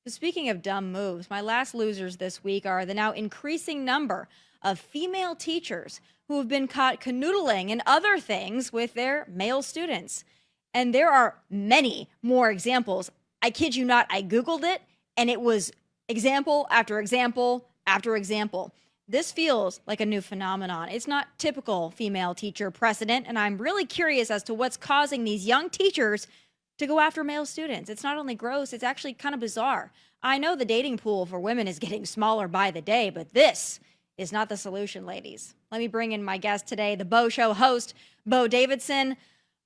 Speaking of dumb moves, my last losers this week are the now increasing number of female teachers who have been caught canoodling and other things with their male students. And there are many more examples. I kid you not, I Googled it and it was example after example after example. This feels like a new phenomenon. It's not typical female teacher precedent, and I'm really curious as to what's causing these young teachers to go after male students. It's not only gross, it's actually kind of bizarre. I know the dating pool for women is getting smaller by the day, but this is not the solution, ladies. Let me bring in my guest today, the Beau Show host, Beau Davidson.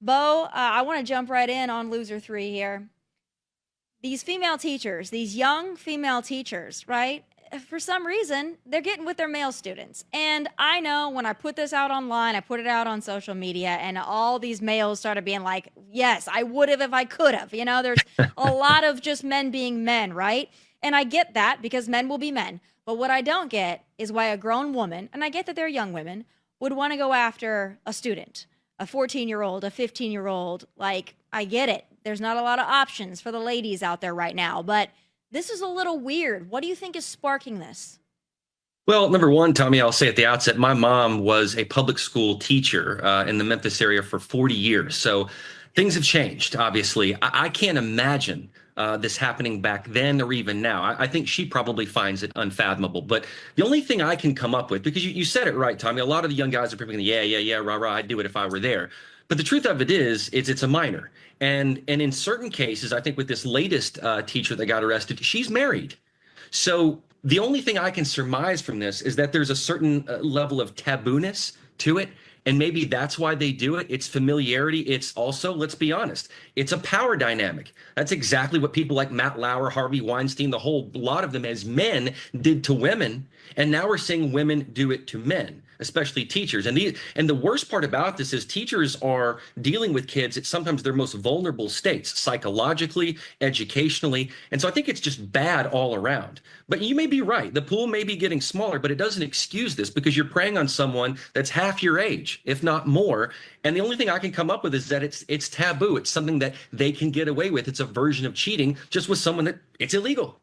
Beau, I want to jump right in on loser three here. These female teachers, these young female teachers, right? For some reason, they're getting with their male students. And I know when I put this out online, I put it out on social media, and all these males started being like, yes, I would have if I could have. You know, there's a lot of just men being men, right? And I get that because men will be men. But what I don't get is why a grown woman, and I get that they're young women, would want to go after a student, a 14-year-old, a 15-year-old. Like, I get it. There's not a lot of options for the ladies out there right now, but this is a little weird. What do you think is sparking this? Well, number one, Tommy, I'll say at the outset, my mom was a public school teacher in the Memphis area for 40 years. So things have changed, obviously. I can't imagine this happening back then or even now. I think she probably finds it unfathomable. But the only thing I can come up with, because you said it right, Tommy, a lot of the young guys are probably going, yeah, rah, rah, I'd do it if I were there. But the truth of it is, it's a minor. And in certain cases, I think with this latest teacher that got arrested, she's married. So the only thing I can surmise from this is that there's a certain level of tabooness to it. And maybe that's why they do it. It's familiarity. It's also, let's be honest, it's a power dynamic. That's exactly what people like Matt Lauer, Harvey Weinstein, the whole lot of them as men did to women. And now we're seeing women do it to men, especially teachers. And the worst part about this is teachers are dealing with kids at sometimes their most vulnerable states, psychologically, educationally. And so I think it's just bad all around. But you may be right. The pool may be getting smaller, but it doesn't excuse this because you're preying on someone that's half your age, if not more. And the only thing I can come up with is that it's taboo. It's something that they can get away with. It's a version of cheating just with someone that it's illegal.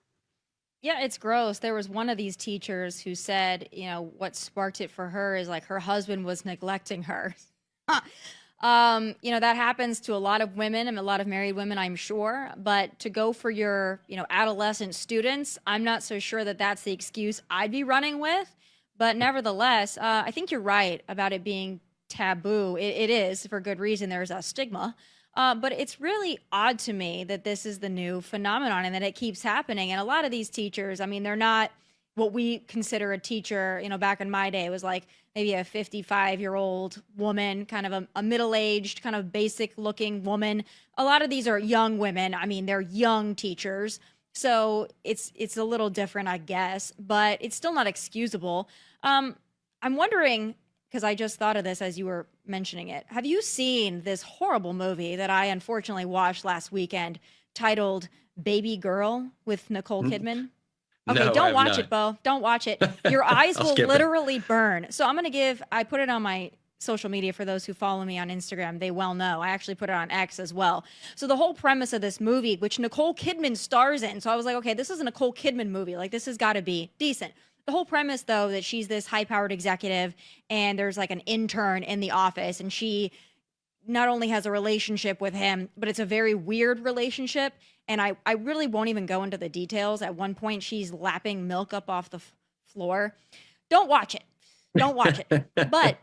Yeah, it's gross. There was one of these teachers who said, what sparked it for her is like her husband was neglecting her. That happens to a lot of women and a lot of married women, I'm sure. But to go for your, adolescent students, I'm not so sure that that's the excuse I'd be running with. But nevertheless, I think you're right about it being taboo. It is for good reason. There's a stigma. But it's really odd to me that this is the new phenomenon and that it keeps happening. And a lot of these teachers, I mean, they're not what we consider a teacher. Back in my day, it was like maybe a 55-year-old woman, kind of a middle-aged, kind of basic-looking woman. A lot of these are young women. I mean, they're young teachers. So it's a little different, I guess, but it's still not excusable. I'm wondering, because I just thought of this as you were mentioning it. Have you seen this horrible movie that I unfortunately watched last weekend titled Baby Girl with Nicole Kidman? Okay, No, I don't have watch it, not. Beau. Don't watch it. Your eyes I'll will skip it. literally burn. So I put it on my social media for those who follow me on Instagram. They well know. I actually put it on X as well. So the whole premise of this movie, which Nicole Kidman stars in, so I was like, okay, this is a Nicole Kidman movie. Like, this has got to be decent. The whole premise, though, that she's this high-powered executive and there's like an intern in the office and she not only has a relationship with him, but it's a very weird relationship. And I really won't even go into the details. At one point, she's lapping milk up off the floor. Don't watch it. Don't watch it. But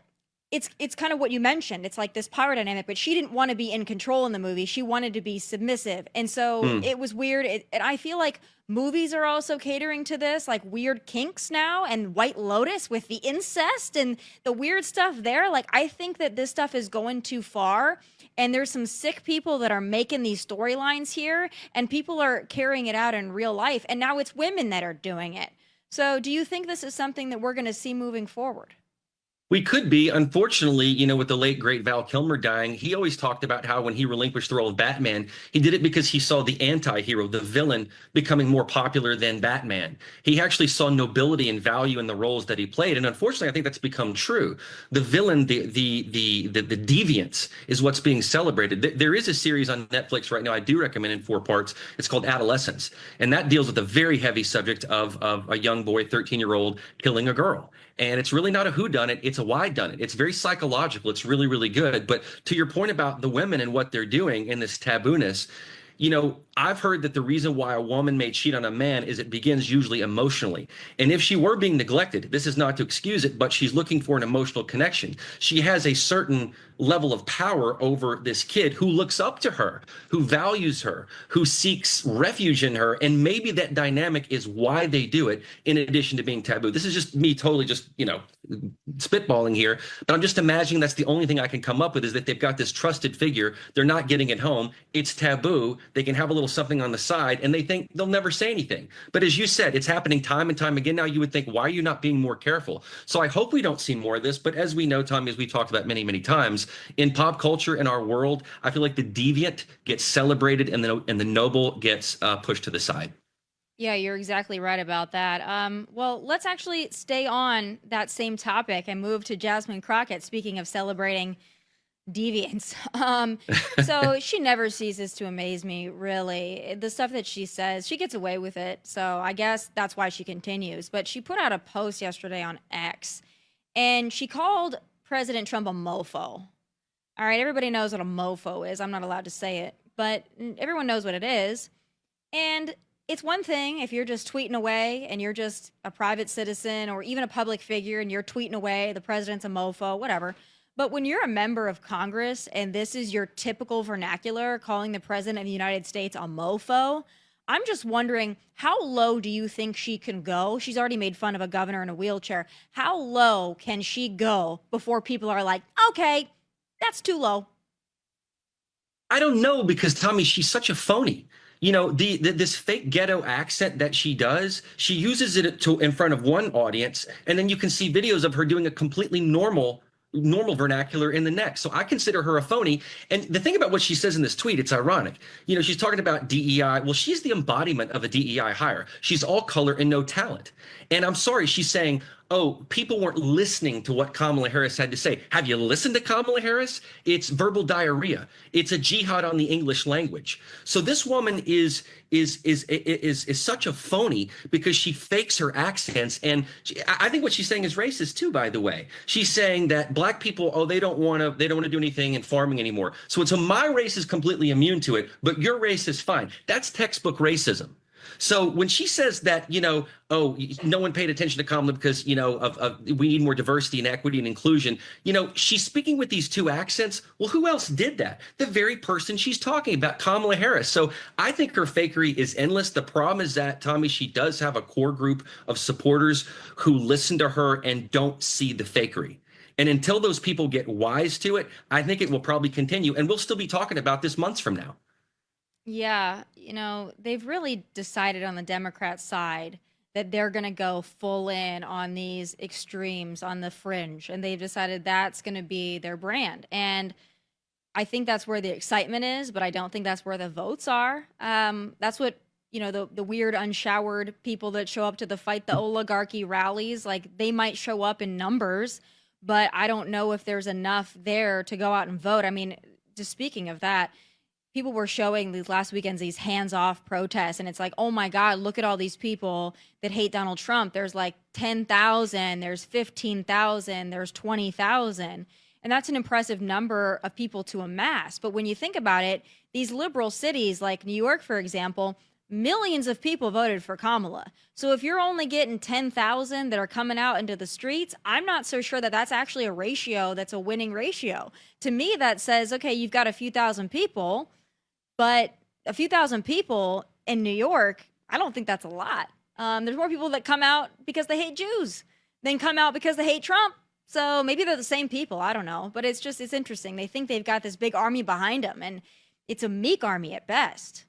it's kind of what you mentioned. It's like this power dynamic, but she didn't want to be in control in the movie. She wanted to be submissive. And so Hmm. it was weird. And I feel like movies are also catering to this, like weird kinks now, and White Lotus with the incest and the weird stuff there. Like, I think that this stuff is going too far. And there's some sick people that are making these storylines here, and people are carrying it out in real life. And now it's women that are doing it. So do you think this is something that we're going to see moving forward? We could be. Unfortunately, with the late great Val Kilmer dying, he always talked about how when he relinquished the role of Batman, he did it because he saw the anti-hero, the villain, becoming more popular than Batman. He actually saw nobility and value in the roles that he played, and unfortunately, I think that's become true. The villain, the deviance, is what's being celebrated. There is a series on Netflix right now I do recommend in 4 parts. It's called Adolescence, and that deals with a very heavy subject of a young boy, 13-year-old, killing a girl. And it's really not a whodunit, it's a whydunit. It's very psychological. It's really, really good. But to your point about the women and what they're doing in this tabooness, I've heard that the reason why a woman may cheat on a man is it begins usually emotionally. And if she were being neglected, this is not to excuse it, but she's looking for an emotional connection. She has a certain level of power over this kid who looks up to her, who values her, who seeks refuge in her. And maybe that dynamic is why they do it, in addition to being taboo. This is just me totally just, spitballing here, but I'm just imagining that's the only thing I can come up with, is that they've got this trusted figure. They're not getting it home. It's taboo. They can have a little something on the side and they think they'll never say anything. But as you said, it's happening time and time again now. You would think, why are you not being more careful? So I hope we don't see more of this. But as we know, Tommy, as we talked about many, many times, in pop culture, in our world, I feel like the deviant gets celebrated and the noble gets pushed to the side. Yeah, you're exactly right about that. Well, let's actually stay on that same topic and move to Jasmine Crockett. Speaking of celebrating deviance, so she never ceases to amaze me. Really, the stuff that she says, she gets away with it. So I guess that's why she continues. But she put out a post yesterday on X, and she called President Trump a mofo. All right, everybody knows what a mofo is. I'm not allowed to say it, but everyone knows what it is. And it's one thing if you're just tweeting away and you're just a private citizen or even a public figure and you're tweeting away, the president's a mofo, whatever. But when you're a member of Congress and this is your typical vernacular, calling the president of the United States a mofo, I'm just wondering, how low do you think she can go? She's already made fun of a governor in a wheelchair. How low can she go before people are like, okay, that's too low? I don't know, because Tommy, she's such a phony. This fake ghetto accent that she does, she uses it in front of one audience, and then you can see videos of her doing a completely normal vernacular in the next. So I consider her a phony. And the thing about what she says in this tweet, it's ironic. She's talking about DEI. Well, she's the embodiment of a DEI hire. She's all color and no talent. And I'm sorry, she's saying, oh, people weren't listening to what Kamala Harris had to say. Have you listened to Kamala Harris? It's verbal diarrhea. It's a jihad on the English language. So this woman is such a phony because she fakes her accents. And I think what she's saying is racist too, by the way. She's saying that black people, oh, they don't want to do anything in farming anymore. So my race is completely immune to it, but your race is fine. That's textbook racism. So when she says that, oh, no one paid attention to Kamala because, we need more diversity and equity and inclusion, she's speaking with these two accents. Well, who else did that? The very person she's talking about, Kamala Harris. So I think her fakery is endless. The problem is that, Tommy, she does have a core group of supporters who listen to her and don't see the fakery. And until those people get wise to it, I think it will probably continue. And we'll still be talking about this months from now. Yeah, they've really decided on the Democrat side that they're going to go full in on these extremes on the fringe. And they've decided that's going to be their brand. And I think that's where the excitement is, but I don't think that's where the votes are. That's what, the weird unshowered people that show up to the fight the oligarchy rallies, like they might show up in numbers, but I don't know if there's enough there to go out and vote. I mean, just speaking of that, people were showing these last weekends these hands-off protests, and it's like, oh my God, look at all these people that hate Donald Trump. There's like 10,000, there's 15,000, there's 20,000. And that's an impressive number of people to amass. But when you think about it, these liberal cities like New York, for example, millions of people voted for Kamala. So if you're only getting 10,000 that are coming out into the streets, I'm not so sure that that's actually a ratio that's a winning ratio. To me, that says, okay, you've got a few thousand people, but a few thousand people in New York, I don't think that's a lot. There's more people that come out because they hate Jews than come out because they hate Trump. So maybe they're the same people. I don't know. But it's interesting. They think they've got this big army behind them, and it's a meek army at best.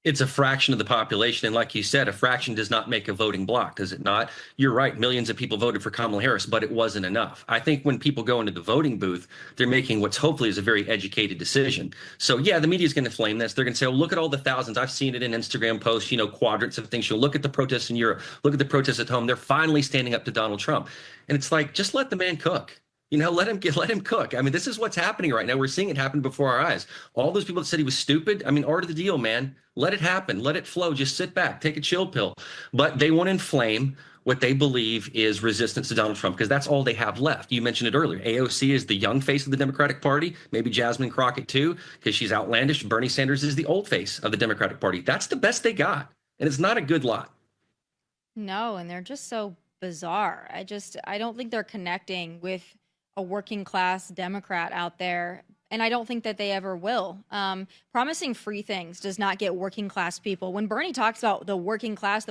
It's a fraction of the population. And like you said, a fraction does not make a voting block, does it not? You're right. Millions of people voted for Kamala Harris, but it wasn't enough. I think when people go into the voting booth, they're making what's hopefully is a very educated decision. So yeah, the media is going to flame this. They're going to say, oh, look at all the thousands. I've seen it in Instagram posts, quadrants of things. You'll look at the protests in Europe, look at the protests at home. They're finally standing up to Donald Trump. And it's like, just let the man cook. Let him cook. I mean, this is what's happening right now. We're seeing it happen before our eyes. All those people that said he was stupid. I mean, art of the deal, man. Let it happen. Let it flow. Just sit back, take a chill pill. But they want to inflame what they believe is resistance to Donald Trump because that's all they have left. You mentioned it earlier. AOC is the young face of the Democratic Party. Maybe Jasmine Crockett too, because she's outlandish. Bernie Sanders is the old face of the Democratic Party. That's the best they got, and it's not a good lot. No, and they're just so bizarre. I don't think they're connecting with a working class Democrat out there. And I don't think that they ever will. Promising free things does not get working class people. When Bernie talks about the working class,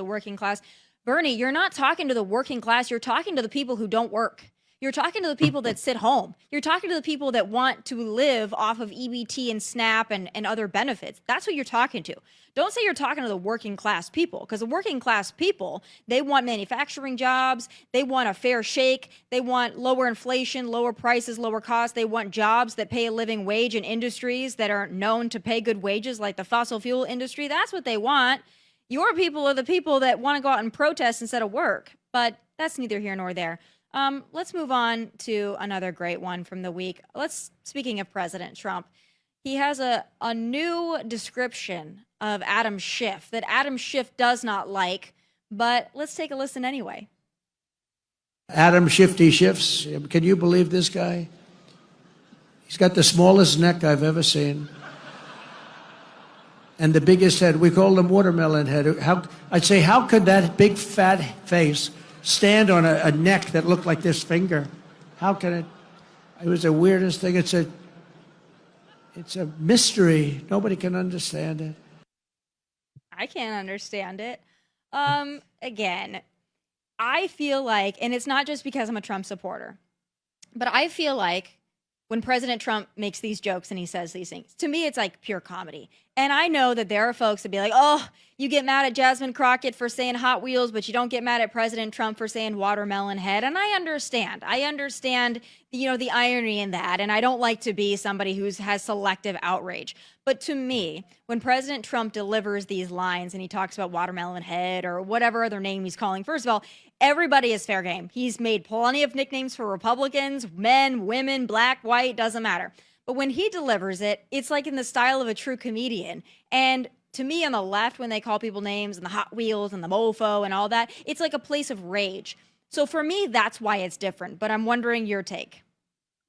Bernie, you're not talking to the working class. You're talking to the people who don't work. You're talking to the people that sit home. You're talking to the people that want to live off of EBT and SNAP and other benefits. That's what you're talking to. Don't say you're talking to the working class people, because the working class people, they want manufacturing jobs. They want a fair shake. They want lower inflation, lower prices, lower costs. They want jobs that pay a living wage in industries that are known to pay good wages, like the fossil fuel industry. That's what they want. Your people are the people that want to go out and protest instead of work. But that's neither here nor there. Let's move on to another great one from the week. Speaking of President Trump, he has a new description of Adam Schiff that Adam Schiff does not like, but let's take a listen anyway. Adam Shifty Schiffs. Can you believe this guy? He's got the smallest neck I've ever seen. And the biggest head. We call him watermelon head. I'd say, how could that big fat face stand on a neck that looked like this finger? How can it? It was the weirdest thing. It's a mystery. Nobody can understand it. I can't understand it. Again, I feel like, and it's not just because I'm a Trump supporter, but I feel like when President Trump makes these jokes and he says these things, to me, it's like pure comedy. And I know that there are folks that be like, oh, you get mad at Jasmine Crockett for saying Hot Wheels, but you don't get mad at President Trump for saying watermelon head. And I understand, the irony in that. And I don't like to be somebody who has selective outrage. But to me, when President Trump delivers these lines and he talks about watermelon head or whatever other name he's calling, first of all, everybody is fair game. He's made plenty of nicknames for Republicans, men, women, black, white, doesn't matter. But when he delivers it, it's like in the style of a true comedian. And to me, on the left, when they call people names and the Hot Wheels and the mofo and all that, it's like a place of rage. So for me, that's why it's different. But I'm wondering your take.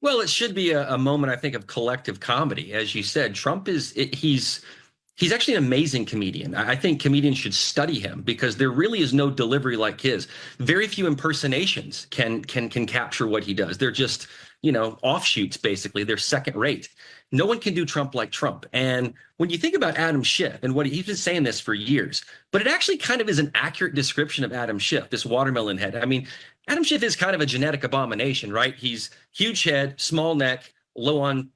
Well, it should be a moment, I think, of collective comedy. As you said, Trump he's actually an amazing comedian. I think comedians should study him because there really is no delivery like his. Very few impersonations can capture what he does. They're just, offshoots, basically. They're second rate. No one can do Trump like Trump. And when you think about Adam Schiff and what he's been saying this for years, but it actually kind of is an accurate description of Adam Schiff, this watermelon head. I mean, Adam Schiff is kind of a genetic abomination, right? He's huge head, small neck, low on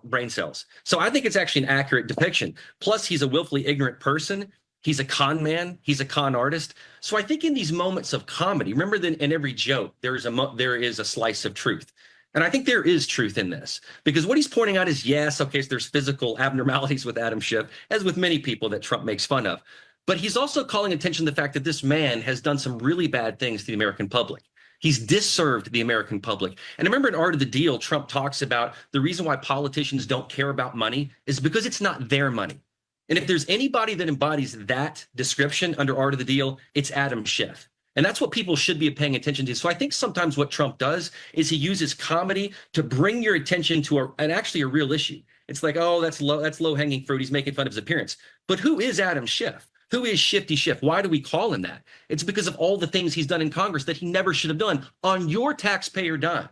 brain cells. So I think it's actually an accurate depiction. Plus, he's a willfully ignorant person. He's a con man. He's a con artist. So I think in these moments of comedy, remember that in every joke, there is a slice of truth. And I think there is truth in this because what he's pointing out is, yes, okay, so there's physical abnormalities with Adam Schiff, as with many people that Trump makes fun of. But he's also calling attention to the fact that this man has done some really bad things to the American public. He's disserved the American public. And remember in Art of the Deal, Trump talks about the reason why politicians don't care about money is because it's not their money. And if there's anybody that embodies that description under Art of the Deal, it's Adam Schiff. And that's what people should be paying attention to. So I think sometimes what Trump does is he uses comedy to bring your attention to a real issue. It's like, oh, that's low hanging fruit. He's making fun of his appearance. But who is Adam Schiff? Who is Shifty Schiff? Why do we call him that? It's because of all the things he's done in Congress that he never should have done on your taxpayer dime.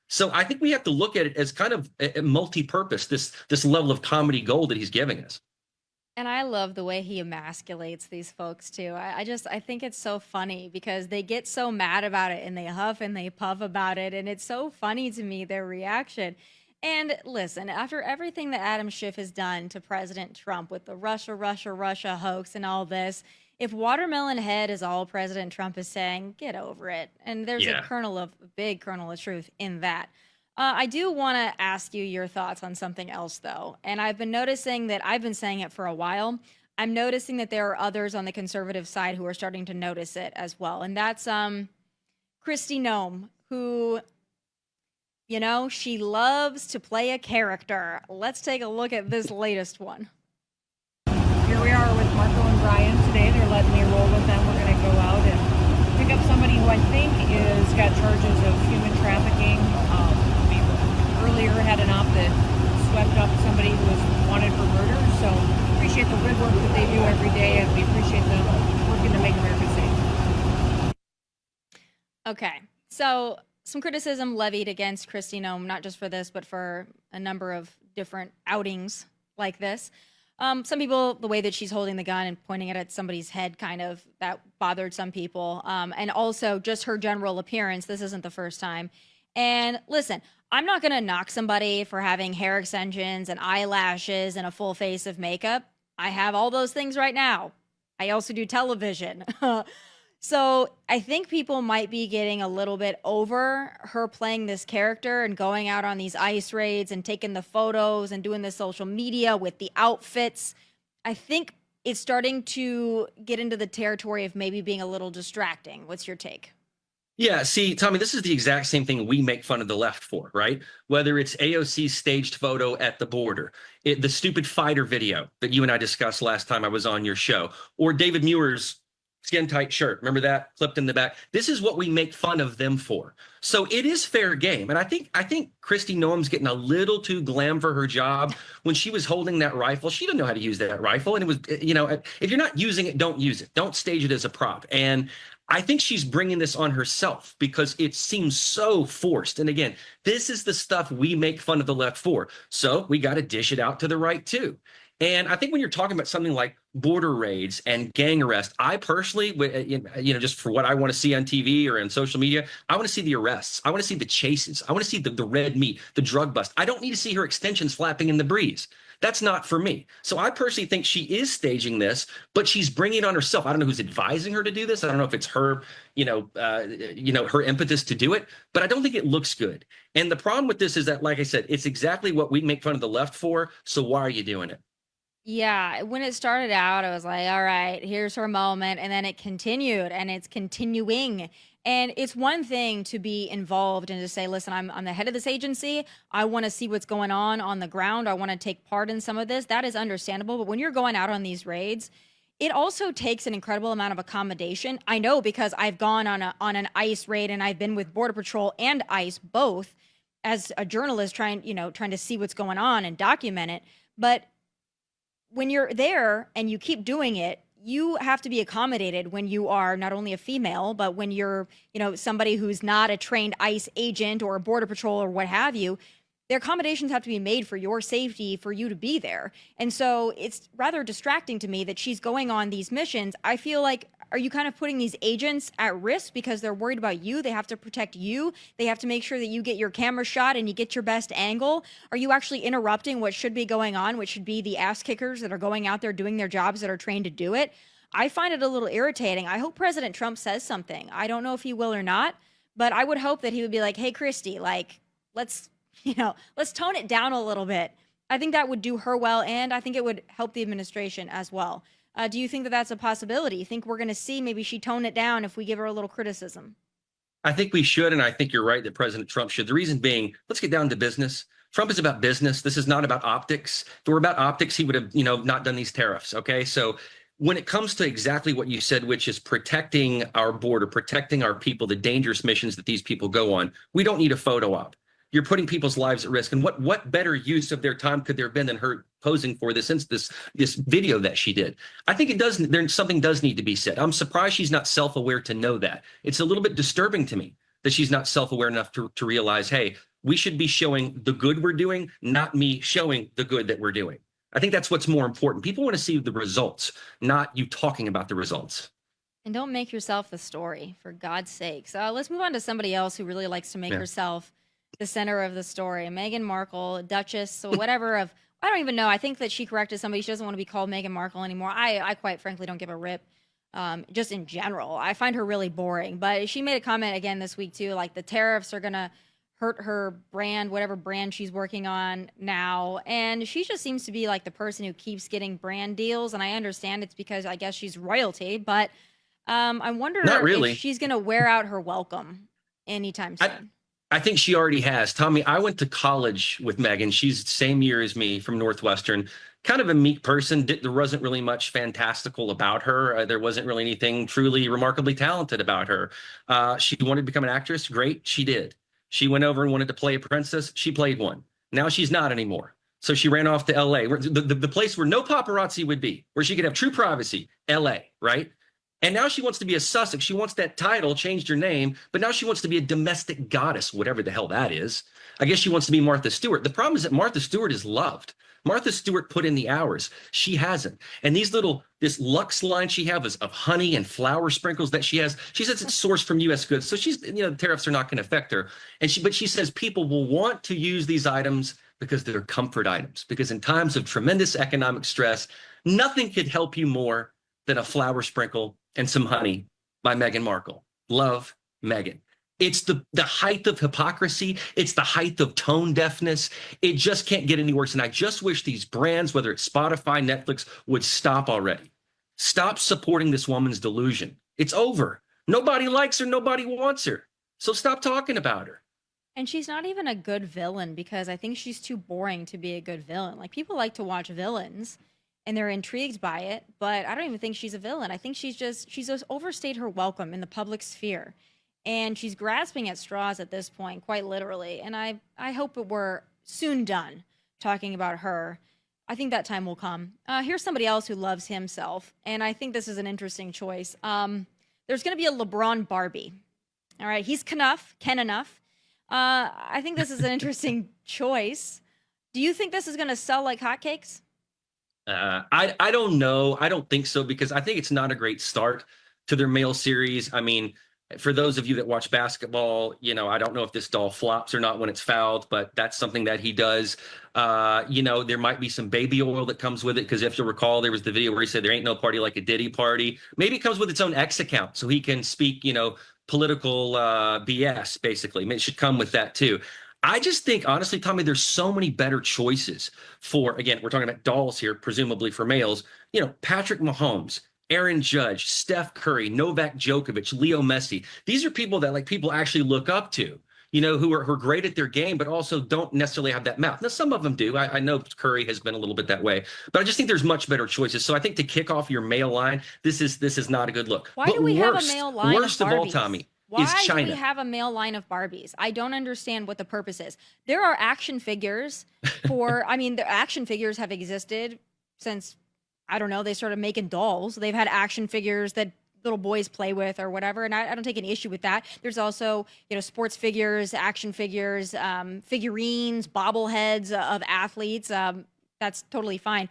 So I think we have to look at it as kind of a multi-purpose, this level of comedy gold that he's giving us. And I love the way he emasculates these folks too. I think it's so funny because they get so mad about it and they huff and they puff about it. And it's so funny to me, their reaction. And listen, after everything that Adam Schiff has done to President Trump with the Russia hoax and all this, if watermelon head is all President Trump is saying, get over it. And there's Yeah. a big kernel of truth in that. I do want to ask you your thoughts on something else, though. And I've been noticing that I've been saying it for a while. I'm noticing that there are others on the conservative side who are starting to notice it as well. And that's Kristi Noem, who, you know, she loves to play a character. Let's take a look at this latest one. Here we are with Marco and Brian today. They're letting me roll with them. We're going to go out and pick up somebody who I think is got charges of human trafficking. We earlier had an op that swept up somebody who was wanted for murder. So appreciate the good work that they do every day, and we appreciate them working to make America safe. Okay, so some criticism levied against Kristi Noem, not just for this, but for a number of different outings like this. Some people, the way that she's holding the gun and pointing it at somebody's head, kind of, that bothered some people. And also just her general appearance. This isn't the first time. And listen, I'm not going to knock somebody for having hair extensions and eyelashes and a full face of makeup. I have all those things right now. I also do television. So I think people might be getting a little bit over her playing this character and going out on these ICE raids and taking the photos and doing the social media with the outfits. I think it's starting to get into the territory of maybe being a little distracting. What's your take? Yeah, see, Tommy, this is the exact same thing we make fun of the left for, right? Whether it's AOC's staged photo at the border, the stupid fighter video that you and I discussed last time I was on your show, or David Muir's skin tight shirt. Remember that clipped in the back? This is what we make fun of them for. So it is fair game. And I think Kristi Noem's getting a little too glam for her job. When she was holding that rifle, she didn't know how to use that rifle. And it was, you know, if you're not using it, don't use it. Don't stage it as a prop. And I think she's bringing this on herself because it seems so forced. And again, this is the stuff we make fun of the left for. So we got to dish it out to the right too. And I think when you're talking about something like border raids and gang arrest, I personally, you know, just for what I want to see on TV or on social media, I want to see the arrests. I want to see the chases. I want to see the red meat, the drug bust. I don't need to see her extensions flapping in the breeze. That's not for me. So I personally think she is staging this, but she's bringing it on herself. I don't know who's advising her to do this. I don't know if it's her, her impetus to do it, but I don't think it looks good. And the problem with this is that, like I said, it's exactly what we make fun of the left for. So why are you doing it? Yeah, when it started out, I was like, all right, here's her moment. And then it continued and it's continuing. And it's one thing to be involved and to say, listen, I'm the head of this agency. I want to see what's going on the ground. I want to take part in some of this. That is understandable. But when you're going out on these raids, it also takes an incredible amount of accommodation. I know because I've gone on an ICE raid and I've been with Border Patrol and ICE both as a journalist trying to see what's going on and document it. But when you're there and you keep doing it, you have to be accommodated when you are not only a female, but when you're, somebody who's not a trained ICE agent or a Border Patrol or what have you. Their accommodations have to be made for your safety, for you to be there. And so it's rather distracting to me that she's going on these missions. I feel like, are you kind of putting these agents at risk because they're worried about you? They have to protect you. They have to make sure that you get your camera shot and you get your best angle. Are you actually interrupting what should be going on, which should be the ass kickers that are going out there doing their jobs that are trained to do it? I find it a little irritating. I hope President Trump says something. I don't know if he will or not, but I would hope that he would be like, hey, Kristi, let's tone it down a little bit. I think that would do her well, and I think it would help the administration as well. Do you think that that's a possibility? You think we're going to see maybe she tone it down if we give her a little criticism? I think we should, and I think you're right that President Trump should. The reason being, let's get down to business. Trump is about business. This is not about optics. If it were about optics, he would have, not done these tariffs. Okay, so when it comes to exactly what you said, which is protecting our border, protecting our people, the dangerous missions that these people go on, we don't need a photo op. You're putting people's lives at risk. And what better use of their time could there have been than her posing for this video that she did? I think something does need to be said. I'm surprised she's not self-aware to know that. It's a little bit disturbing to me that she's not self-aware enough to realize, hey, we should be showing the good we're doing, not me showing the good that we're doing. I think that's what's more important. People want to see the results, not you talking about the results. And don't make yourself the story, for God's sakes. Let's move on to somebody else who really likes to make herself the center of the story. Meghan Markle, Duchess, or whatever of, I don't even know. I think that she corrected somebody. She doesn't want to be called Meghan Markle anymore. I quite frankly don't give a rip. Just in general, I find her really boring. But she made a comment again this week too, like the tariffs are gonna hurt her brand, whatever brand she's working on now. And she just seems to be like the person who keeps getting brand deals. And I understand it's because I guess she's royalty, but I wonder Not really. if she's gonna wear out her welcome anytime soon. I think she already has. Tommy, I went to college with Megan. She's the same year as me from Northwestern. Kind of a meek person. There wasn't really much fantastical about her. There wasn't really anything truly remarkably talented about her. She wanted to become an actress. Great. She did. She went over and wanted to play a princess. She played one. Now she's not anymore. So she ran off to LA, the place where no paparazzi would be, where she could have true privacy, LA, right? And now she wants to be a Sussex. She wants that title, changed her name, but now she wants to be a domestic goddess, whatever the hell that is. I guess she wants to be Martha Stewart. The problem is that Martha Stewart is loved. Martha Stewart put in the hours. She hasn't. And this Lux line she has of honey and flower sprinkles that she has, she says it's sourced from U.S. goods. So the tariffs are not going to affect her. But she says people will want to use these items because they're comfort items. Because in times of tremendous economic stress, nothing could help you more than a flower sprinkle and some honey by Meghan Markle. Love, Meghan. It's the height of hypocrisy. It's the height of tone deafness. It just can't get any worse. And I just wish these brands, whether it's Spotify, Netflix, would stop already. Stop supporting this woman's delusion. It's over. Nobody likes her. Nobody wants her. So stop talking about her. And she's not even a good villain because I think she's too boring to be a good villain. Like people like to watch villains and they're intrigued by it, but I don't even think she's a villain. I think she's just overstayed her welcome in the public sphere. And she's grasping at straws at this point, quite literally. And I hope that we're soon done talking about her. I think that time will come. Here's somebody else who loves himself, and I think this is an interesting choice. There's going to be a LeBron Barbie. All right, he's Ken enough. I think this is an interesting choice. Do you think this is going to sell like hotcakes? I don't know. I don't think so because I think it's not a great start to their male series. I mean, for those of you that watch basketball, I don't know if this doll flops or not when it's fouled, but that's something that he does. There might be some baby oil that comes with it because if you'll recall, there was the video where he said there ain't no party like a Diddy party. Maybe it comes with its own X account so he can speak, political BS, basically. It should come with that too. I just think, honestly, Tommy, there's so many better choices for, again, we're talking about dolls here, presumably for males, Patrick Mahomes, Aaron Judge, Steph Curry, Novak Djokovic, Leo Messi. These are people that people actually look up to, who are great at their game, but also don't necessarily have that mouth. Now, some of them do. I know Curry has been a little bit that way, but I just think there's much better choices. So I think to kick off your male line, this is not a good look. Why but do we have a male line worst of of all, Barbies? Tommy, Why is China. do we have a male line of Barbies? I don't understand what the purpose is. There are action figures the action figures have existed since, I don't know, they started making dolls. They've had action figures that little boys play with or whatever, and I don't take any issue with that. There's also, sports figures, action figures, figurines, bobbleheads of athletes. That's totally fine.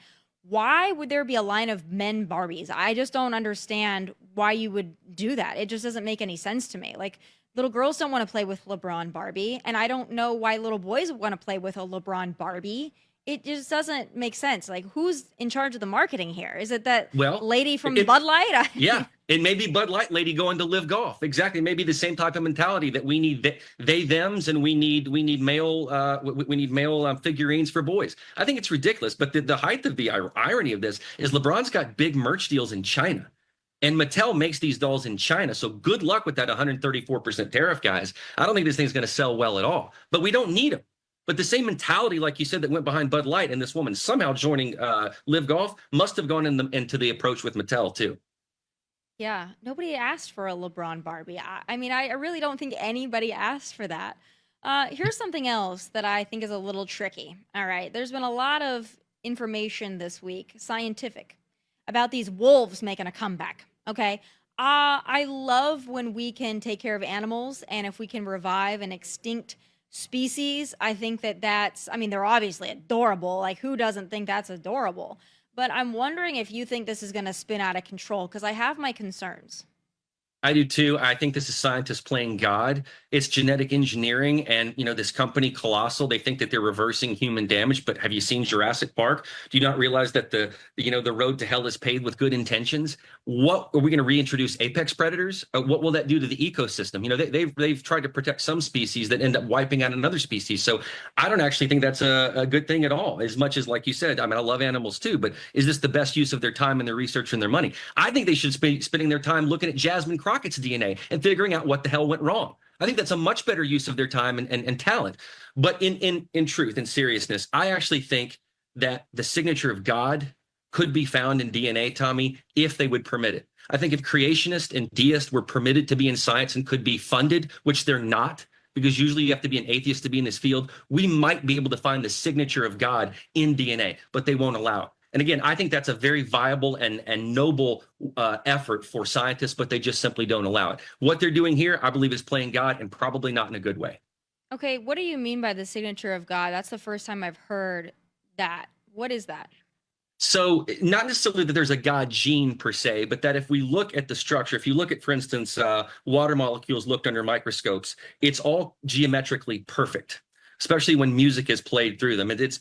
Why would there be a line of men Barbies? I just don't understand why you would do that. It just doesn't make any sense to me. Like, little girls don't want to play with LeBron Barbie, and I don't know why little boys want to play with a LeBron Barbie. It just doesn't make sense. Like, who's in charge of the marketing here? Is it that lady from Bud Light? Yeah, it may be Bud Light lady going to live golf. Exactly, maybe the same type of mentality that we need they thems, and we need male figurines for boys. I think it's ridiculous. But the height of the irony of this is LeBron's got big merch deals in China. And Mattel makes these dolls in China. So good luck with that 134% tariff, guys. I don't think this thing's going to sell well at all. But we don't need them. But the same mentality, like you said, that went behind Bud Light and this woman somehow joining Live Golf must have gone into the approach with Mattel, too. Yeah, nobody asked for a LeBron Barbie. I really don't think anybody asked for that. Here's something else that I think is a little tricky. All right, there's been a lot of information this week, scientific, about these wolves making a comeback. Okay. I love when we can take care of animals, and if we can revive an extinct species, I think they're obviously adorable. Like, who doesn't think that's adorable? But I'm wondering if you think this is going to spin out of control, because I have my concerns. I do too. I think this is scientists playing God. It's genetic engineering, and this company Colossal, they think that they're reversing human damage. But have you seen Jurassic Park? Do you not realize that the road to hell is paved with good intentions? What are we going to reintroduce apex predators? What will that do to the ecosystem? They've tried to protect some species that end up wiping out another species. So I don't actually think that's a good thing at all. As much as, like you said, I mean, I love animals too, but is this the best use of their time and their research and their money? I think they should be spending their time looking at Jasmine Crockett's DNA and figuring out what the hell went wrong. I think that's a much better use of their time and talent. But in truth, in seriousness, I actually think that the signature of God could be found in DNA, Tomi, if they would permit it. I think if creationists and deists were permitted to be in science and could be funded, which they're not, because usually you have to be an atheist to be in this field, we might be able to find the signature of God in DNA, but they won't allow it. And again, I think that's a very viable and noble effort for scientists, but they just simply don't allow it. What they're doing here, I believe, is playing God, and probably not in a good way. Okay, what do you mean by the signature of God? That's the first time I've heard that. What is that? So not necessarily that there's a God gene per se, but that if we look at the structure, if you look at, for instance, water molecules looked under microscopes, it's all geometrically perfect, especially when music is played through them. It's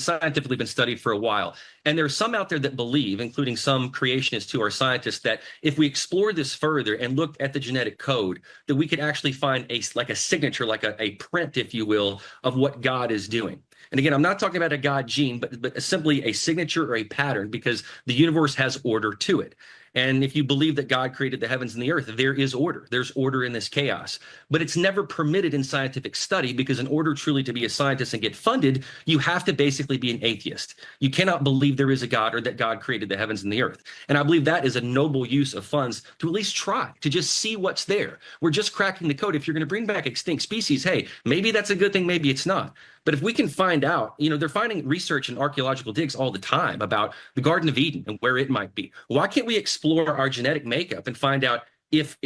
scientifically been studied for a while. And there are some out there that believe, including some creationists who are scientists, that if we explore this further and look at the genetic code, that we could actually find a signature, like a print, if you will, of what God is doing. And again, I'm not talking about a God gene, but simply a signature or a pattern, because the universe has order to it. And if you believe that God created the heavens and the earth, there is order. There's order in this chaos. But it's never permitted in scientific study, because in order truly to be a scientist and get funded, you have to basically be an atheist. You cannot believe there is a God or that God created the heavens and the earth. And I believe that is a noble use of funds to at least try to just see what's there. We're just cracking the code. If you're going to bring back extinct species, hey, maybe that's a good thing, maybe it's not. But if we can find out, they're finding research and archaeological digs all the time about the Garden of Eden and where it might be. Why can't we explore our genetic makeup and find out if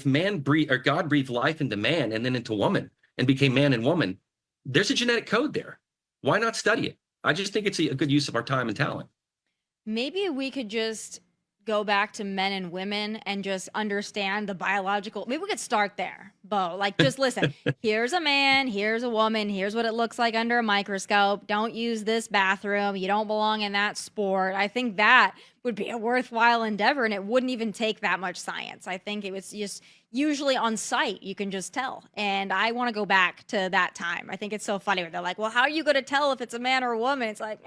man breathed, or God breathed life into man and then into woman and became man and woman? There's a genetic code there. Why not study it? I just think it's a good use of our time and talent. Maybe we could just go back to men and women and just understand the biological. Maybe we could start there, Beau. Like, just listen, here's a man, here's a woman, here's what it looks like under a microscope. Don't use this bathroom. You don't belong in that sport. I think that would be a worthwhile endeavor, and it wouldn't even take that much science. I think it was just usually on site, you can just tell. And I want to go back to that time. I think it's so funny when they're like, well, how are you going to tell if it's a man or a woman? It's like,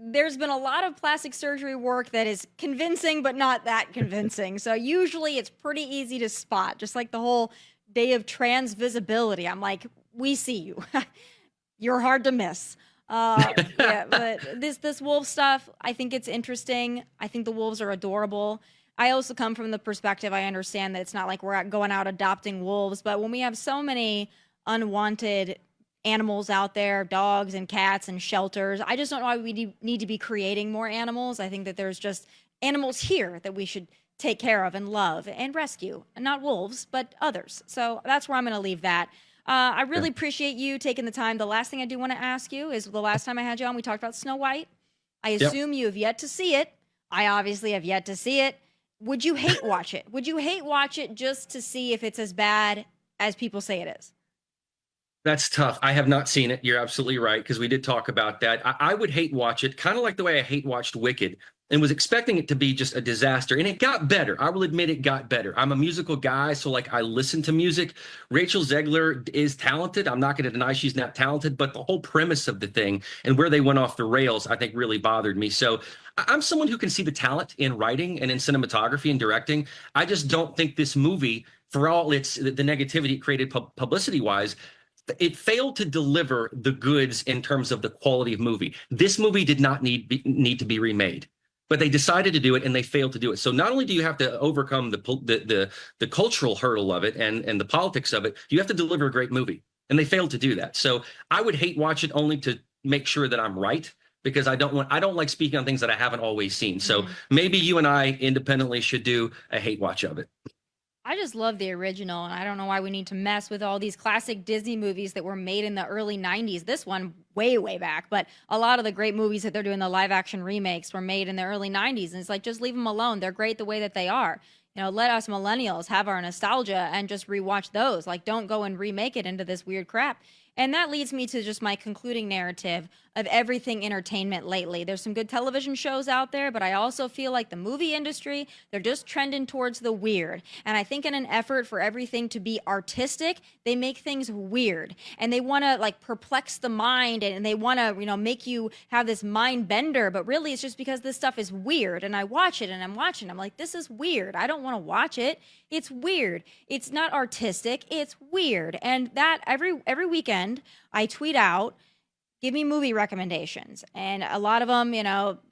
there's been a lot of plastic surgery work that is convincing, but not that convincing. So usually it's pretty easy to spot, just like the whole day of trans visibility. I'm like, we see you. You're hard to miss. Yeah, but this wolf stuff, I think it's interesting. I think the wolves are adorable. I also come from the perspective, I understand that it's not like we're going out adopting wolves, but when we have so many unwanted animals out there, dogs and cats and shelters, I just don't know why we need to be creating more animals. I think that there's just animals here that we should take care of and love and rescue, and not wolves, but others. So that's where I'm going to leave that. I really appreciate you taking the time. The last thing I do want to ask you is, the last time I had you on, we talked about Snow White. I assume you have yet to see it. I obviously have yet to see it. Would you hate watch it? Would you hate watch it just to see if it's as bad as people say it is? That's tough. I have not seen it. You're absolutely right, because we did talk about that. I would hate watch it, kind of like the way I hate watched Wicked, and was expecting it to be just a disaster. And it got better. I will admit it got better. I'm a musical guy, so like I listen to music. Rachel Zegler is talented. I'm not going to deny she's not talented, but the whole premise of the thing and where they went off the rails, I think really bothered me. So I'm someone who can see the talent in writing and in cinematography and directing. I just don't think this movie, for all the negativity it created publicity-wise, it failed to deliver the goods in terms of the quality of movie. This movie did not need to be remade, but they decided to do it, and they failed to do it. So not only do you have to overcome the cultural hurdle of it and the politics of it, you have to deliver a great movie, and they failed to do that. So I would hate watch it only to make sure that I'm right, because I don't like speaking on things that I haven't always seen. So maybe you and I independently should do a hate watch of it. I just love the original, and I don't know why we need to mess with all these classic Disney movies that were made in the early 90s. This one way, way back, but a lot of the great movies that they're doing, the live action remakes, were made in the early 90s, and it's like, just leave them alone. They're great the way that they are. let us millennials have our nostalgia and just rewatch those. Like, don't go and remake it into this weird crap. And that leads me to just my concluding narrative of everything entertainment lately. There's some good television shows out there, but I also feel like the movie industry, they're just trending towards the weird. And I think in an effort for everything to be artistic, they make things weird. And they want to like perplex the mind, and they want to, make you have this mind bender, but really it's just because this stuff is weird. And I watch it and I'm like, this is weird. I don't want to watch it. It's weird. It's not artistic. It's weird. And that every weekend I tweet out, give me movie recommendations. And a lot of them,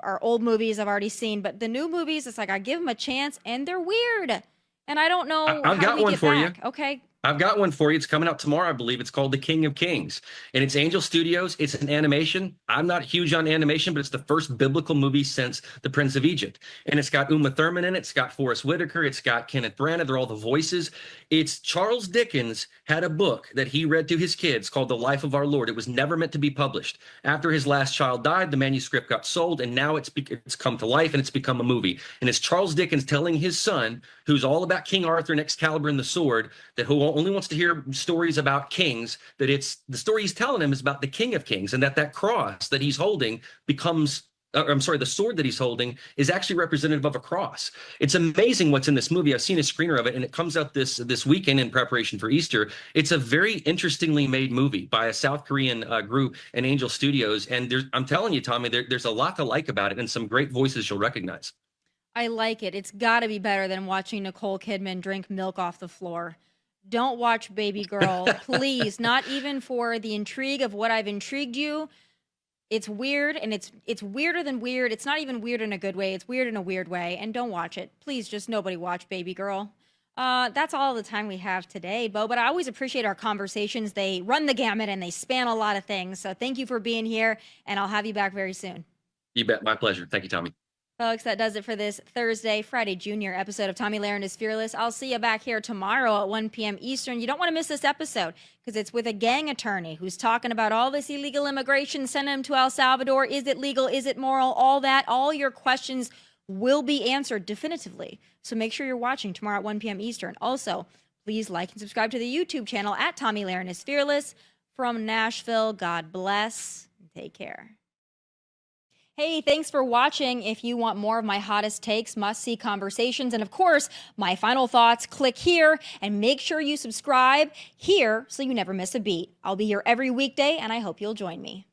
are old movies I've already seen, but the new movies, it's like I give them a chance and they're weird. And I don't know I've how got we one get for back. you. Okay. I've got one for you. It's coming out tomorrow, I believe. It's called The King of Kings, and it's Angel Studios. It's an animation. I'm not huge on animation, but it's the first biblical movie since The Prince of Egypt. And it's got Uma Thurman in it. It's got Forrest Whitaker. It's got Kenneth Branagh. They're all the voices. It's Charles Dickens had a book that he read to his kids called The Life of Our Lord. It was never meant to be published. After his last child died, the manuscript got sold, and now it's come to life and it's become a movie. And it's Charles Dickens telling his son, who's all about King Arthur and Excalibur and the sword, that who only wants to hear stories about kings, that it's the story he's telling him is about the King of Kings, and that cross that he's holding becomes the sword that he's holding is actually representative of a cross. It's amazing what's in this movie. I've seen a screener of it, and it comes out this weekend in preparation for Easter. It's a very interestingly made movie by a South Korean group and Angel Studios. And I'm telling you, Tommy, there's a lot to like about it and some great voices you'll recognize. I like it. It's got to be better than watching Nicole Kidman drink milk off the floor. Don't watch Baby Girl, please. Not even for the intrigue of what I've intrigued you. It's weird, and it's weirder than weird. It's not even weird in a good way. It's weird in a weird way, and don't watch it. Please, just nobody watch Baby Girl. That's all the time we have today, Beau, but I always appreciate our conversations. They run the gamut, and they span a lot of things. So thank you for being here, and I'll have you back very soon. You bet. My pleasure. Thank you, Tommy. Folks, that does it for this Friday Junior episode of Tomi Lahren is Fearless. I'll see you back here tomorrow at 1 p.m. Eastern. You don't want to miss this episode because it's with a gang attorney who's talking about all this illegal immigration, sending them to El Salvador. Is it legal? Is it moral? All that. All your questions will be answered definitively. So make sure you're watching tomorrow at 1 p.m. Eastern. Also, please like and subscribe to the YouTube channel at Tomi Lahren is Fearless. From Nashville, God bless. Take care. Hey, thanks for watching. If you want more of my hottest takes, must-see conversations, and of course, my final thoughts, click here and make sure you subscribe here so you never miss a beat. I'll be here every weekday, and I hope you'll join me.